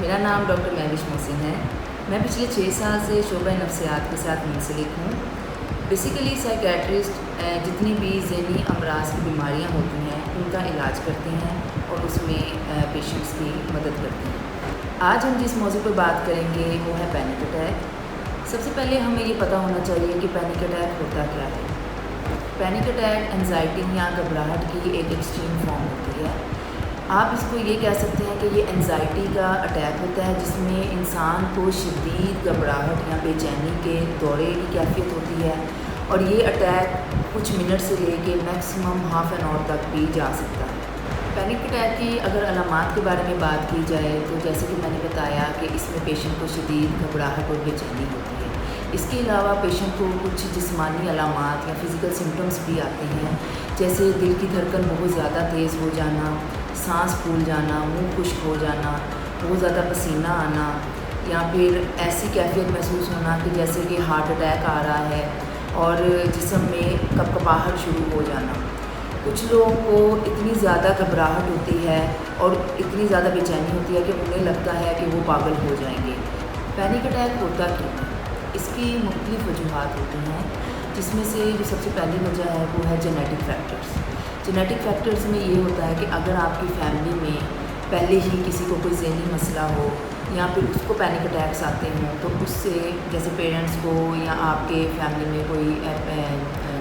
मेरा नाम डॉक्टर महविश मोहसिन है। मैं पिछले 6 साल से शोबा नफ्सियात के साथ मुंसलिक हूँ। बेसिकली साइकेट्रिस्ट जितनी भी ज़हनी अमराज की बीमारियाँ होती हैं उनका इलाज करते हैं और उसमें पेशेंट्स की मदद करते हैं। आज हम जिस मौजू पर बात करेंगे वो है पैनिक अटैक। सबसे पहले हमें ये पता होना चाहिए कि पैनिक अटैक होता क्या है। पैनिक अटैक एंजाइटी या घबराहट की एक एक्सट्रीम फॉर्म होती है। आप इसको ये कह सकते हैं कि ये एंजाइटी का अटैक होता है जिसमें इंसान को शदीद घबराहट या बेचैनी के दौरे की कैफियत होती है और ये अटैक कुछ मिनट से लेके मैक्सिमम हाफ एन आवर तक भी जा सकता है। पैनिक अटैक की अगर अलामात के बारे में बात की जाए तो जैसे कि मैंने बताया कि इसमें पेशेंट को शदीद घबराहट और बेचैनी होती है। इसके अलावा पेशेंट को कुछ जिस्मानी अलामात या फिज़िकल सिम्टम्स भी आते हैं, जैसे दिल की धड़कन बहुत ज़्यादा तेज़ हो जाना, सांस फूल जाना, मुंह खुश्क हो जाना, बहुत ज़्यादा पसीना आना या फिर ऐसी कैफियत महसूस होना कि जैसे कि हार्ट अटैक आ रहा है और जिस्म में कपकपाहट शुरू हो जाना। कुछ लोगों को इतनी ज़्यादा घबराहट होती है और इतनी ज़्यादा बेचैनी होती है कि उन्हें लगता है कि वो पागल हो जाएंगे। पैनिक अटैक होता क्यों है? इसकी मुख्तलिफ़ वजूहात होती हैं, जिसमें से जो सबसे पहली वजह है वो है जेनेटिक फैक्टर्स। जेनेटिक फैक्टर्स में ये होता है कि अगर आपकी फैमिली में पहले ही किसी को कोई ज़हनी मसला हो या फिर उसको पैनिक अटैक्स आते हों तो उससे जैसे पेरेंट्स को या आपके फैमिली में कोई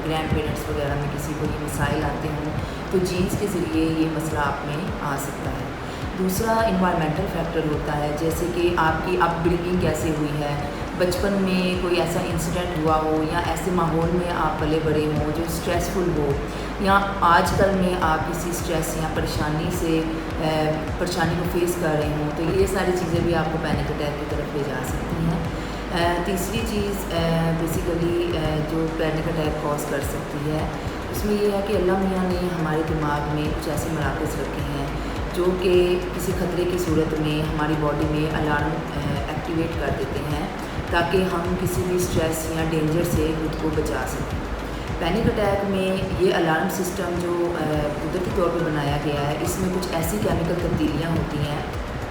ग्रैंड पेरेंट्स वगैरह में किसी को ये मसाइल आते हों तो जीन्स के ज़रिए ये मसला आप में आ सकता है। दूसरा इन्वायरमेंटल फैक्टर होता है, जैसे कि आपकी अपब्रिंगिंग कैसे हुई है, बचपन में कोई ऐसा इंसिडेंट हुआ हो या ऐसे माहौल में आप पले बड़े हों जो स्ट्रेसफुल हो या आजकल में आप किसी स्ट्रेस या परेशानी को फेस कर रहे हों तो ये सारी चीज़ें भी आपको पैनिक अटैक की तरफ ले जा सकती हैं। तीसरी चीज़ बेसिकली जो पैनिक अटैक कॉज कर सकती है उसमें ये है कि अल्लाह मियाँ ने हमारे दिमाग में कुछ ऐसे मराकज़ रखे हैं जो कि किसी ख़तरे की सूरत में हमारी बॉडी में अलार्म एक्टिवेट कर देते हैं ताकि हम किसी भी स्ट्रेस या डेंजर से खुद को बचा सकें। पैनिक अटैक में ये अलार्म सिस्टम जो कुदरती तौर पर बनाया गया है, इसमें कुछ ऐसी केमिकल तब्दीलियाँ होती हैं।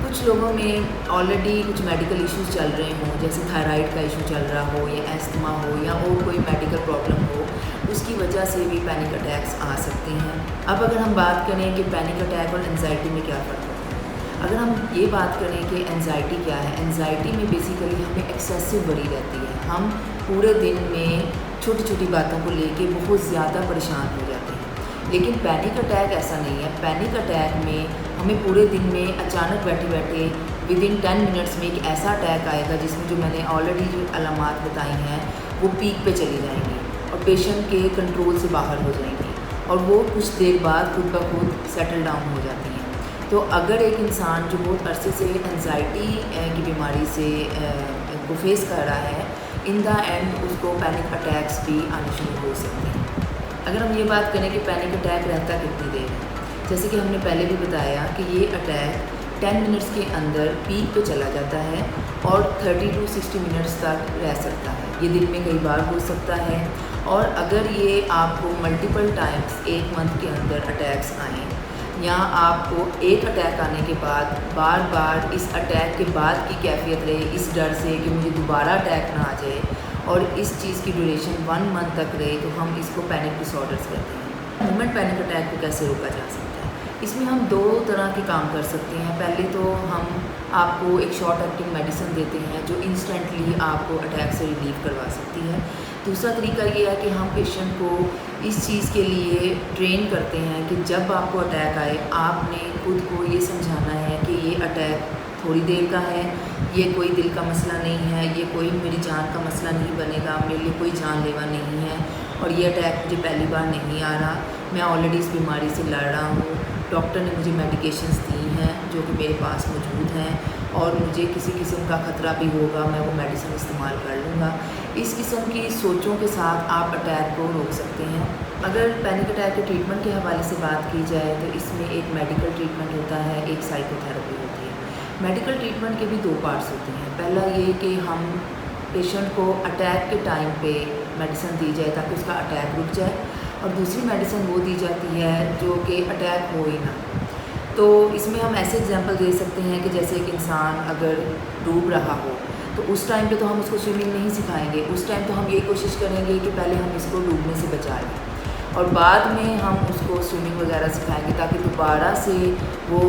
कुछ लोगों में ऑलरेडी कुछ मेडिकल इश्यूज़ चल रहे हों, जैसे थायराइड का इशू चल रहा हो या एस्थमा हो या और कोई मेडिकल प्रॉब्लम हो, उसकी वजह से भी पैनिक अटैक्स आ सकते हैं। अब अगर हम बात करें कि पैनिक अटैक और एंजाइटी में क्या फ़र्क होता है, अगर हम ये बात करें कि एंजाइटी क्या है, एंजाइटी में बेसिकली हमें एक्सेसिव वरी रहती है। हम पूरे दिन में छोटी छोटी बातों को लेके बहुत ज़्यादा परेशान हो जाते हैं, लेकिन पैनिक अटैक ऐसा नहीं है। पैनिक अटैक में हमें पूरे दिन में अचानक बैठे बैठे विदिन 10 मिनट्स में एक ऐसा अटैक आएगा जिसमें जो मैंने ऑलरेडी जो अलामात बताई हैं वो पीक पे चली जाएंगी और पेशेंट के कंट्रोल से बाहर हो जाएंगी और वो कुछ देर बाद खुद ब खुद सेटल डाउन हो जाती हैं। तो अगर एक इंसान जो बहुत अरसे से एंजाइटी की बीमारी से को फेस कर रहा है, इन द एंड उसको पैनिक अटैक्स भी आने शुरू हो सकते हैं। अगर हम ये बात करें कि पैनिक अटैक रहता कितनी देर है, जैसे कि हमने पहले भी बताया कि ये अटैक 10 मिनट्स के अंदर पीक पे चला जाता है और 30 to 60 मिनट्स तक रह सकता है। ये दिन में कई बार हो सकता है और अगर ये आपको मल्टीपल टाइम्स एक मंथ के अंदर अटैक्स आएँ या आपको एक अटैक आने के बाद बार बार इस अटैक के बाद की कैफियत रहे, इस डर से कि मुझे दोबारा अटैक ना आ जाए और इस चीज़ की ड्यूरेशन 1 मंथ तक रहे, तो हम इसको पैनिक डिसऑर्डर्स कहते हैं। मोमेंट पैनिक अटैक को कैसे रोका जा सकता है? इसमें हम 2 तरह के काम कर सकते हैं। पहले तो हम आपको एक शॉर्ट एक्टिंग मेडिसिन देते हैं जो इंस्टेंटली आपको अटैक से रिलीव करवा सकती है। दूसरा तरीका ये है कि हम पेशेंट को इस चीज़ के लिए ट्रेन करते हैं कि जब आपको अटैक आए आपने खुद को ये समझाना है कि ये अटैक थोड़ी देर का है, ये कोई दिल का मसला नहीं है, ये कोई मेरी जान का मसला नहीं बनेगा, मेरे लिए कोई जानलेवा नहीं है और ये अटैक मुझे पहली बार नहीं आ रहा, मैं ऑलरेडी इस बीमारी से लड़ रहा हूँ, डॉक्टर ने मुझे मेडिकेशंस दी हैं जो कि मेरे पास मौजूद हैं और मुझे किसी किस्म का ख़तरा भी होगा मैं वो मेडिसिन इस्तेमाल कर लूँगा। इस किस्म की सोचों के साथ आप अटैक को रोक सकते हैं। अगर पैनिक अटैक के ट्रीटमेंट के हवाले से बात की जाए तो इसमें एक मेडिकल ट्रीटमेंट होता है, एक साइकोथेरेपी होती है। मेडिकल ट्रीटमेंट के भी 2 पार्ट्स होते हैं। पहला ये कि हम पेशेंट को अटैक के टाइम पे मेडिसिन दी जाए ताकि उसका अटैक रुक जाए और दूसरी मेडिसिन वो दी जाती है जो कि अटैक हो ही ना। تو اس میں ہم ایسے اگزامپل دے سکتے ہیں کہ جیسے ایک انسان اگر ڈوب رہا ہو تو اس ٹائم پہ تو ہم اس کو سوئمنگ نہیں سکھائیں گے، اس ٹائم تو ہم یہ کوشش کریں گے کہ پہلے ہم اس کو ڈوبنے سے بچا لیں اور بعد میں ہم اس کو سوئمنگ وغیرہ سکھائیں گے تاکہ دوبارہ سے وہ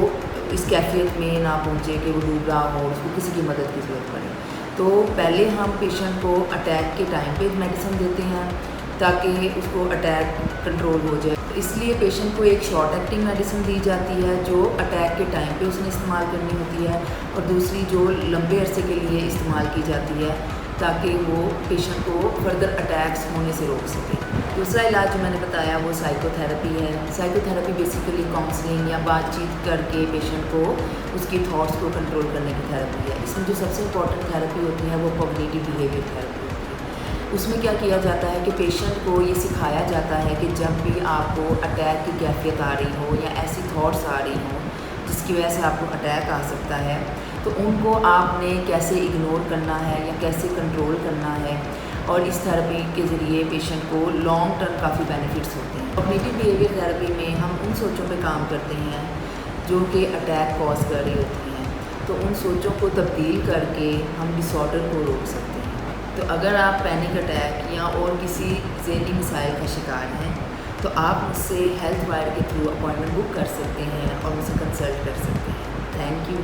اس کیفیت میں نہ پہنچے کہ وہ ڈوب رہا ہو، اس کو کسی کی مدد کی ضرورت پڑے۔ تو پہلے ہم پیشنٹ کو اٹیک کے ٹائم پہ میڈیسن دیتے ہیں تاکہ اس کو اٹیک کنٹرول ہو جائے، اس لیے پیشنٹ کو ایک شارٹ ایکٹنگ میڈیسن دی جاتی ہے جو اٹیک کے ٹائم پہ اس نے استعمال کرنی ہوتی ہے، اور دوسری جو لمبے عرصے کے لیے استعمال کی جاتی ہے تاکہ وہ پیشنٹ کو فردر اٹیکس ہونے سے روک سکے۔ دوسرا علاج جو میں نے بتایا وہ سائیکو تھیراپی ہے۔ سائیکو تھیراپی بیسیکلی کاؤنسلنگ یا بات چیت کر کے پیشنٹ کو اس کی تھاٹس کو کنٹرول کرنے کی تھیراپی ہے۔ اس میں جو سب سے امپورٹنٹ تھیراپی ہوتی ہے وہ کوگنیٹیو بیہیویئر تھیراپی ہوتی ہے۔ اس میں کیا کیا جاتا ہے کہ پیشنٹ کو یہ سکھایا جاتا ہے کہ جب بھی آپ کو اٹیک کی کیفیت آ رہی ہو یا ایسی تھاٹس آ رہی ہوں جس کی وجہ سے آپ کو اٹیک آ سکتا ہے تو ان کو آپ نے کیسے اگنور کرنا ہے یا کیسے کنٹرول کرنا ہے، اور اس تھیراپی کے ذریعے پیشنٹ کو لانگ ٹرم کافی بینیفٹس ہوتے ہیں۔ کوگنیٹیو بیہیویئر تھیراپی میں ہم ان سوچوں پہ کام کرتے ہیں جو کہ اٹیک کاز کر رہی ہوتی ہیں، تو ان سوچوں کو تبدیل کر کے ہم ڈس آرڈر کو روک سکتے ہیں۔ تو اگر آپ پینک اٹیک یا اور کسی ذہنی مسائل کا شکار ہیں تو آپ مجھ سے ہیلتھ وائر کے تھرو اپوائنٹمنٹ بک کر سکتے ہیں اور مجھ سے کنسلٹ کر سکتے ہیں۔ Thank you.